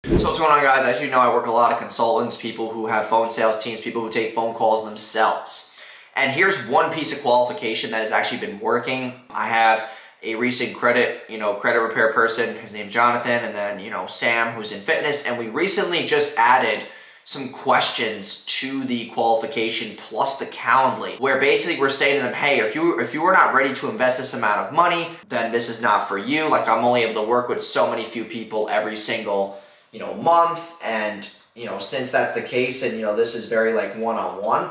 So what's going on, guys? As you know, I work with a lot of consultants, people who have phone sales teams, people who take phone calls themselves. And here's one piece of qualification that has actually been working. I have a recent credit repair person. His name's Jonathan, and then, Sam, who's in fitness. And we recently just added some questions to the qualification plus the Calendly, where basically we're saying to them, hey, if you are not ready to invest this amount of money, then this is not for you. Like, I'm only able to work with so many few people every single month, and since that's the case, and this is very like one-on-one,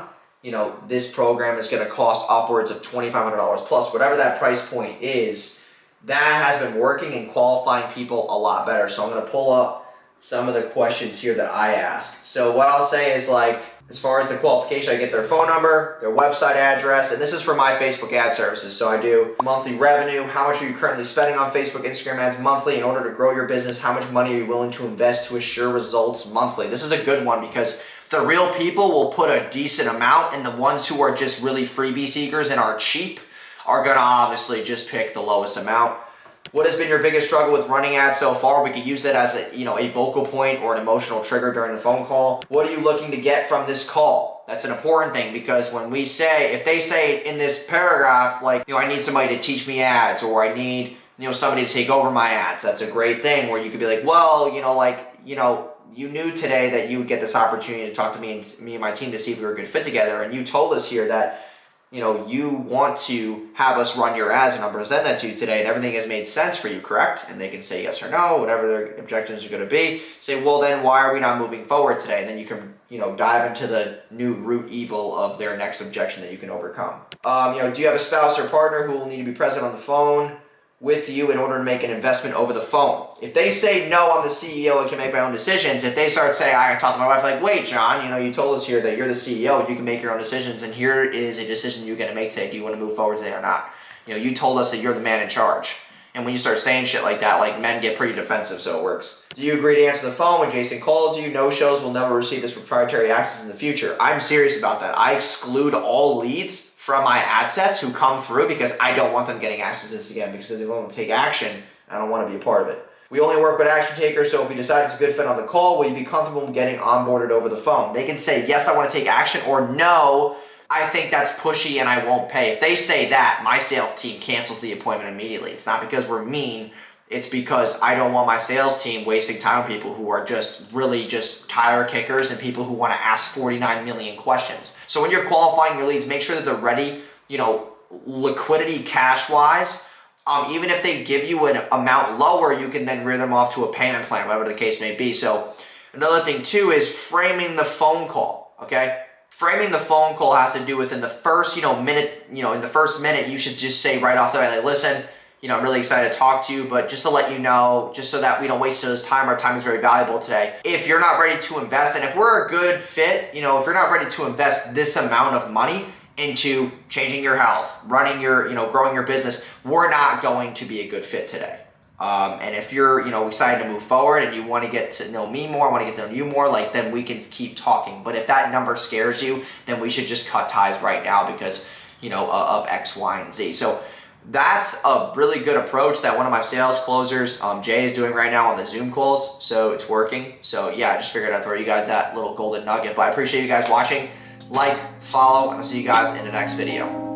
this program is going to cost upwards of $2,500 plus, whatever that price point is. That has been working and qualifying people a lot better. So I'm going to pull up some of the questions here that I ask. So what I'll say is, like, as far as the qualification, I get their phone number, their website address, and this is for my Facebook ad services. So I do monthly revenue. How much are you currently spending on Facebook, Instagram ads monthly in order to grow your business? How much money are you willing to invest to assure results monthly? This is a good one because the real people will put a decent amount, and the ones who are just really freebie seekers and are cheap are gonna obviously just pick the lowest amount. What has been your biggest struggle with running ads so far? We could use it as a vocal point or an emotional trigger during the phone call. What are you looking to get from this call? That's an important thing, because when we say, if they say in this paragraph, like, I need somebody to teach me ads, or I need, somebody to take over my ads, that's a great thing where you could be like, well, you knew today that you would get this opportunity to talk to me and my team to see if we were a good fit together. And you told us here that you want to have us run your ads, and I'll present that to you today, and everything has made sense for you, correct? And they can say yes or no, whatever their objections are going to be. Say, well, then why are we not moving forward today? And then you can, dive into the new root evil of their next objection that you can overcome. Do you have a spouse or partner who will need to be present on the phone with you in order to make an investment over the phone? If they say, no, I'm the CEO and can make my own decisions, if they start saying, I talk to my wife, like, wait, John, you told us here that you're the CEO, you can make your own decisions, and here is a decision you're going to make today. Do you want to move forward today or not? You told us that you're the man in charge. And when you start saying shit like that, like, men get pretty defensive, so it works. Do you agree to answer the phone when Jason calls you? No shows will never receive this proprietary access in the future. I'm serious about that. I exclude all leads from my ad sets who come through because I don't want them getting access to this again, because if they won't take action, I don't want to be a part of it. We only work with action takers, so if we decide it's a good fit on the call, will you be comfortable getting onboarded over the phone? They can say, yes, I want to take action, or no, I think that's pushy and I won't pay. If they say that, my sales team cancels the appointment immediately. It's not because we're mean. It's because I don't want my sales team wasting time on people who are just tire kickers and people who want to ask 49 million questions. So when you're qualifying your leads, make sure that they're ready, liquidity cash-wise. Even if they give you an amount lower, you can then rear them off to a payment plan, whatever the case may be. So another thing too is framing the phone call, okay? Framing the phone call has to do with in the first, minute, in the first minute, you should just say right off the bat, like, listen, I'm really excited to talk to you, but just to let you know, just so that we don't waste those time, our time is very valuable today. If you're not ready to invest, and if we're a good fit, if you're not ready to invest this amount of money into changing your health, running your, growing your business, we're not going to be a good fit today. And if you're, excited to move forward and you want to get to know me more, want to get to know you more, then we can keep talking. But if that number scares you, then we should just cut ties right now because, of X, Y, and Z. So that's a really good approach that one of my sales closers, Jay, is doing right now on the Zoom calls. So it's working. So yeah, I just figured I'd throw you guys that little golden nugget. But I appreciate you guys watching. Like, follow, and I'll see you guys in the next video.